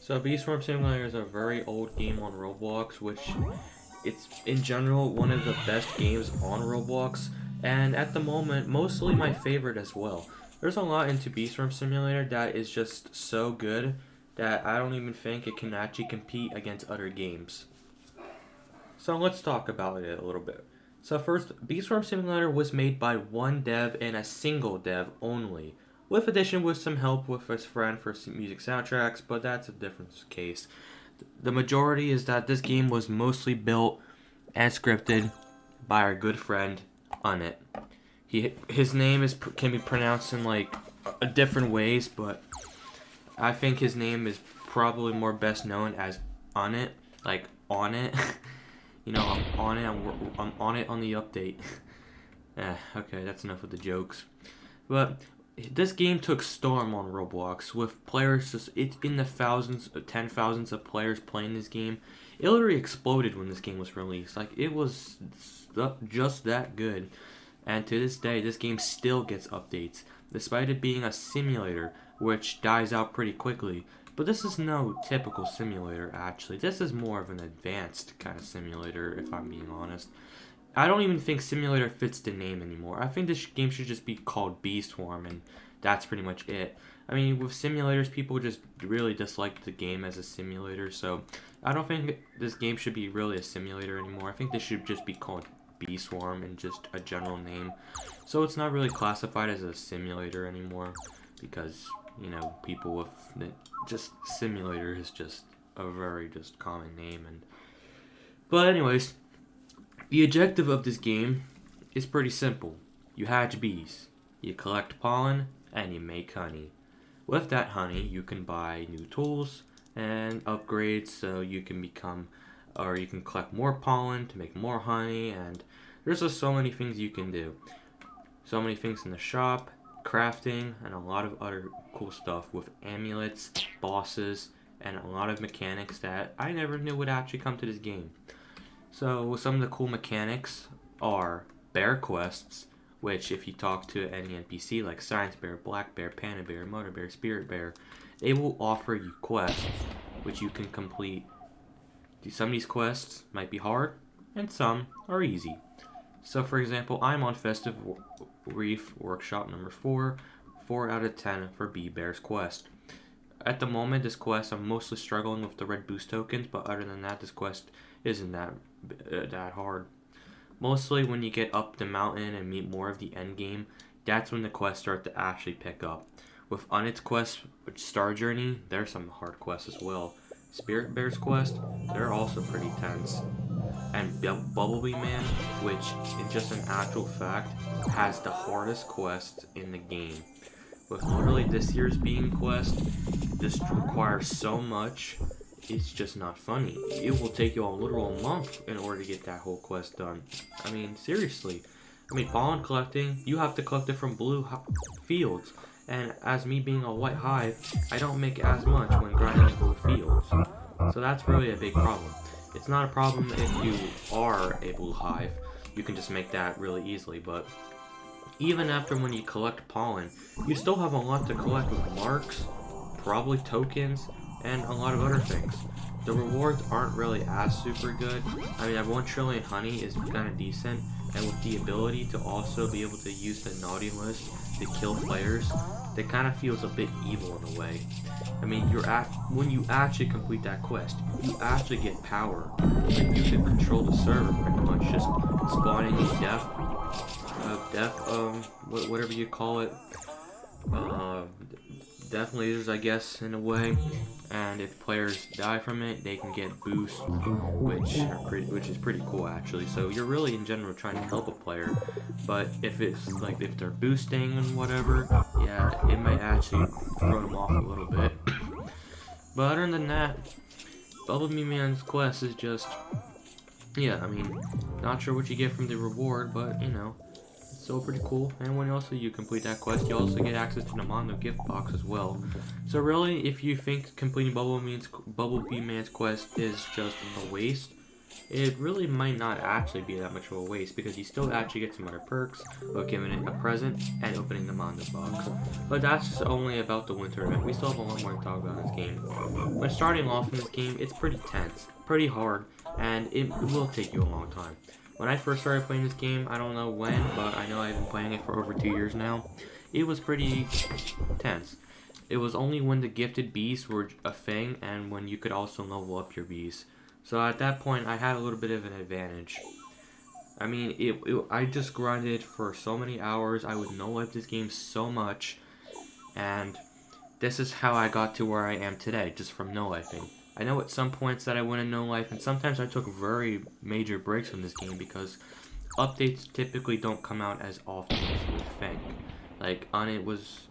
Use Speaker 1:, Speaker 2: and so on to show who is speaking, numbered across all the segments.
Speaker 1: So Beast Farm Simulator is a very old game on Roblox, which it's in general one of the best games on Roblox, and at the moment mostly my favorite as well. There's a lot into Beast Farm Simulator that is just so good that I don't even think it can actually compete against other games. So let's talk about it a little bit. So first, Beast Farm Simulator was made by one dev and a single dev only, with addition with some help with his friend for music soundtracks, but that's a different case. The majority is that this game was mostly built and scripted by our good friend Unit. His name can be pronounced in like different ways, but I think his name is probably more best known as Unit, like on it. I'm on it. I'm on it on the update. Okay, that's enough of the jokes. But this game took storm on Roblox with players it's in the thousands, 10,000s of players playing this game. It literally exploded when this game was released. Like it was just that good. And to this day, this game still gets updates, despite it being a simulator, which dies out pretty quickly. But this is no typical simulator, actually. This is more of an advanced kind of simulator, if I'm being honest. I don't even think simulator fits the name anymore. I think this game should just be called Beast Farm, and that's pretty much it. I mean, with simulators, people just really dislike the game as a simulator, so I don't think this game should be really a simulator anymore. I think this should just be called Beast Farm and just a general name. So it's not really classified as a simulator anymore, because people with just simulator is just a very just common name. But anyways, the objective of this game is pretty simple. You hatch bees, you collect pollen, and you make honey. With that honey, you can buy new tools and upgrades so you can collect more pollen to make more honey, and there's just so many things you can do. So many things in the shop, crafting, and a lot of other cool stuff with amulets, bosses, and a lot of mechanics that I never knew would actually come to this game. So some of the cool mechanics are bear quests, which if you talk to any NPC like Science Bear, Black Bear, Panda Bear, Motor Bear, Spirit Bear, they will offer you quests which you can complete. Some of these quests might be hard, and some are easy. So for example, I'm on Festive Reef Workshop number 4, 4 out of 10 for Bee Bear's quest. At the moment, this quest, I'm mostly struggling with the red boost tokens, but other than that, this quest isn't that hard. Mostly when you get up the mountain and meet more of the end game, that's when the quests start to actually pick up. With Unit's quest, Star Journey, there's some hard quests as well. Spirit Bear's quest, they're also pretty tense. And Bumblebee Man, which in just an actual fact has the hardest quest in the game. With literally this year's Being quest, this requires so much, it's just not funny. It will take you a literal month in order to get that whole quest done. I mean, seriously. Pollen collecting, you have to collect it from blue fields. And as me being a white hive, I don't make as much when grinding blue fields. So that's really a big problem. It's not a problem if you are a blue hive. You can just make that really easily, but even after when you collect pollen, you still have a lot to collect with marks, probably tokens, and a lot of other things. The rewards aren't really as super good. That 1 trillion honey is kind of decent, and with the ability to also be able to use the naughty list to kill players, that kind of feels a bit evil in a way. When you actually complete that quest, you actually get power. Like you can control the server pretty much, just spawning whatever you call it, death lasers, I guess, in a way. And if players die from it, they can get boosts, which is pretty cool actually. So you're really in general trying to help a player, but if they're boosting and whatever, yeah, it might actually throw them off a little bit. But other than that, Bumblebee Man's quest is just, not sure what you get from the reward, but it's still pretty cool. And when you complete that quest, you also get access to the Mondo gift box as well. So really, if you think completing Bumblebee Man's quest is just a waste, it really might not actually be that much of a waste because you still actually get some other perks of giving it a present and opening them on the box. But that's just only about the winter event. We still have a lot more to talk about in this game. When starting off in this game, it's pretty tense, pretty hard, and it will take you a long time. When I first started playing this game, I don't know when, but I know I've been playing it for over 2 years now, it was pretty tense. It was only when the gifted beasts were a thing and when you could also level up your beasts. So at that point, I had a little bit of an advantage. I mean, I just grinded for so many hours, I would no-life this game so much, and this is how I got to where I am today, just from no-lifing. I know at some points that I went in no life, and sometimes I took very major breaks from this game because updates typically don't come out as often as you would think. Like, It was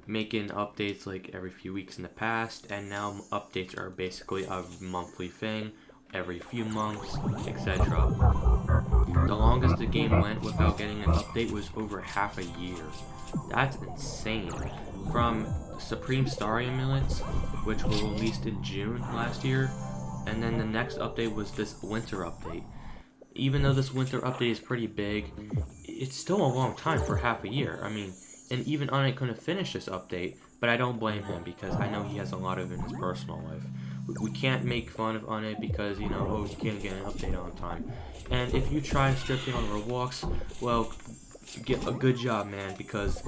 Speaker 1: making updates like every few weeks in the past, and now updates are basically a monthly thing, every few months, etc. The longest the game went without getting an update was over half a year. That's insane. From Supreme Star Amulets, which were released in June last year, and then the next update was this winter update. Even though this winter update is pretty big, it's still a long time for half a year. I mean, and even Unit couldn't finish this update, but I don't blame him because I know he has a lot of it in his personal life. We can't make fun of Unit because, you can't get an update on time. And if you try scripting on Roblox, well, get a good job, man, because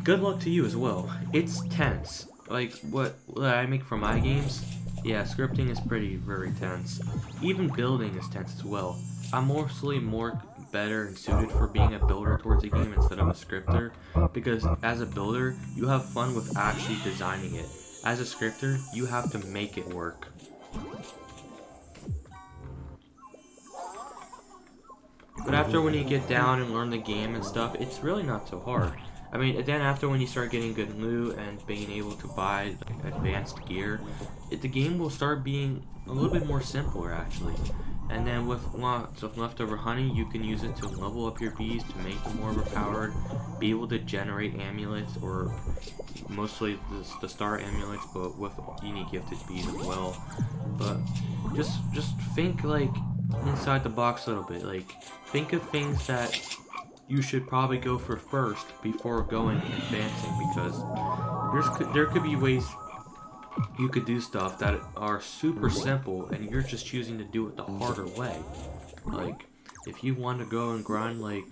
Speaker 1: good luck to you as well. It's tense. Like what I make for my games, yeah, scripting is very tense. Even building is tense as well. I'm mostly more better and suited for being a builder towards a game instead of a scripter, because as a builder, you have fun with actually designing it. As a scripter, you have to make it work. But after when you get down and learn the game and stuff, it's really not so hard. I mean, then after when you start getting good loot and being able to buy like, advanced gear, the game will start being a little bit more simpler actually. And then with lots of leftover honey, you can use it to level up your bees to make them more overpowered, be able to generate amulets, or mostly the star amulets, but with unique gifted bees as well. But just think like inside the box a little bit. Like, think of things that you should probably go for first before going and advancing, because there could be ways you could do stuff that are super simple and you're just choosing to do it the harder way. Like, if you want to go and grind, like,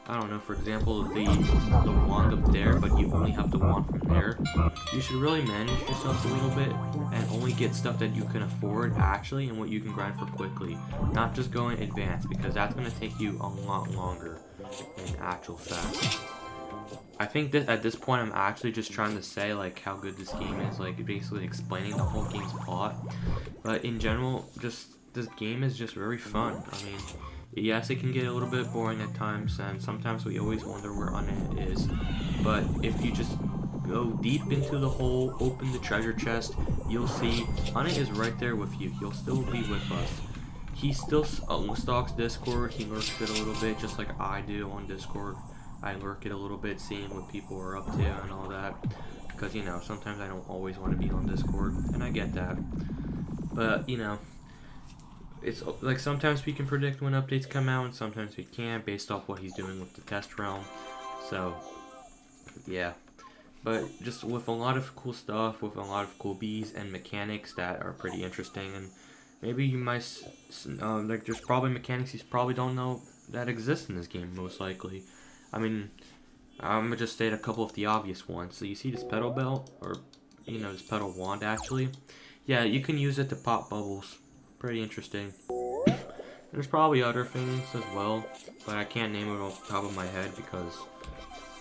Speaker 1: I don't know, for example, the wand up there, but you only have the wand from there, you should really manage yourself a little bit and only get stuff that you can afford actually and what you can grind for quickly. Not just going advanced, because that's going to take you a lot longer in actual fact. I think that at this point I'm actually just trying to say like how good this game is, like basically explaining the whole game's plot. But in general, just this game is just very fun. I mean, yes, it can get a little bit boring at times, and sometimes we always wonder where Unit is. But if you just go deep into the hole, open the treasure chest, you'll see Unit is right there with you. He'll still be with us. He still stalks Discord. He lurks it a little bit, just like I do on Discord. I lurk it a little bit, seeing what people are up to and all that, because, sometimes I don't always want to be on Discord, and I get that. But, it's like sometimes we can predict when updates come out, and sometimes we can't, based off what he's doing with the test realm. So, yeah. But just with a lot of cool stuff, with a lot of cool bees and mechanics that are pretty interesting, and maybe you might, like, there's probably mechanics you probably don't know that exist in this game, most likely. I mean, I'm gonna just state a couple of the obvious ones. So you see this petal belt, or, this petal wand actually? Yeah, you can use it to pop bubbles. Pretty interesting. There's probably other things as well, but I can't name it off the top of my head because,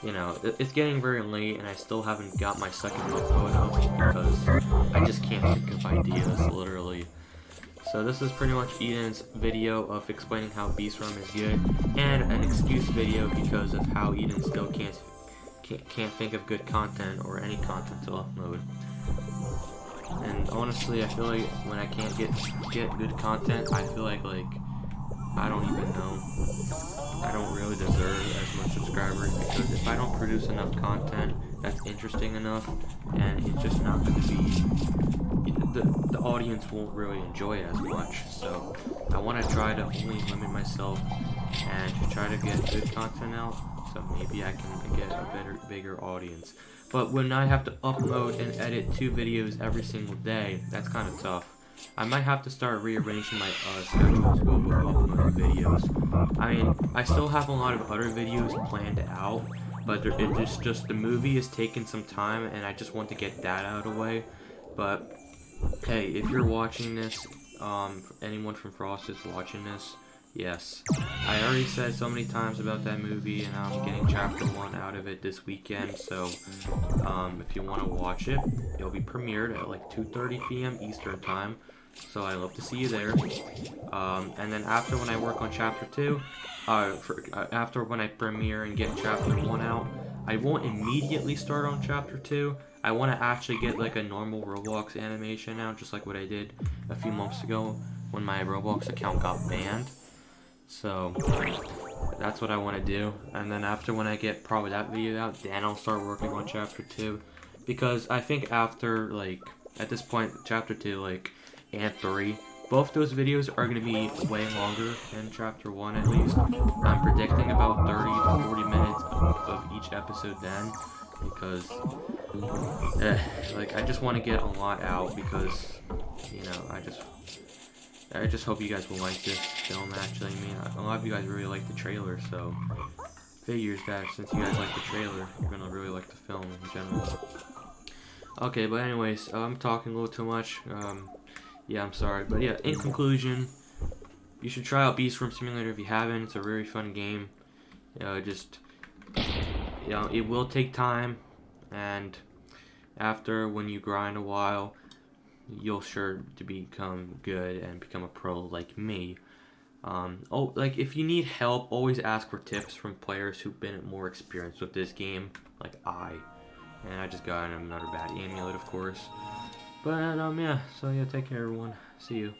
Speaker 1: it's getting very late and I still haven't got my second upload out because I just can't think of ideas, literally. So this is pretty much Eden's video of explaining how Beast Realm is good, and an excuse video because of how Eden still can't think of good content or any content to upload. And honestly, I feel like when I can't get good content, I feel like I don't even know. I don't really deserve as much subscribers, because if I don't produce enough content that's interesting enough, and it's just not going to be, the the audience won't really enjoy as much. So I want to try to only limit myself and to try to get good content out. So maybe I can get a bigger audience. But when I have to upload and edit 2 videos every single day, that's kind of tough. I might have to start rearranging my schedule as well with uploading videos. I mean, I still have a lot of other videos planned out, but it's just the movie is taking some time, and I just want to get that out of the way. But hey, if you're watching this, anyone from Frost is watching this, yes. I already said so many times about that movie, and I'm getting chapter 1 out of it this weekend, so if you want to watch it, it'll be premiered at like 2:30 p.m. Eastern Time, so I love to see you there. And then after when I work on chapter 2, after when I premiere and get chapter 1 out, I won't immediately start on chapter 2. I want to actually get like a normal Roblox animation out, just like what I did a few months ago when my Roblox account got banned. So that's what I want to do, and then after when I get probably that video out, then I'll start working on chapter 2, because I think after, like, at this point, chapter 2, like, and 3, both those videos are going to be way longer than chapter 1 at least. I'm predicting about 30 to 40 minutes of each episode then, because like, I just want to get a lot out, because, you know, I just hope you guys will like this film, actually. I mean, a lot of you guys really like the trailer, so figures that since you guys like the trailer, you're gonna really like the film in general. Okay, but anyways, I'm talking a little too much. Yeah, I'm sorry. But yeah, in conclusion, you should try out Beast Room Simulator if you haven't. It's a very fun game. Just, you know, it will take time, and after, when you grind a while, you'll sure to become good and become a pro like me. Like, if you need help, always ask for tips from players who've been more experienced with this game, like and I just got another bad amulet, of course. But yeah, so yeah, take care everyone, see you.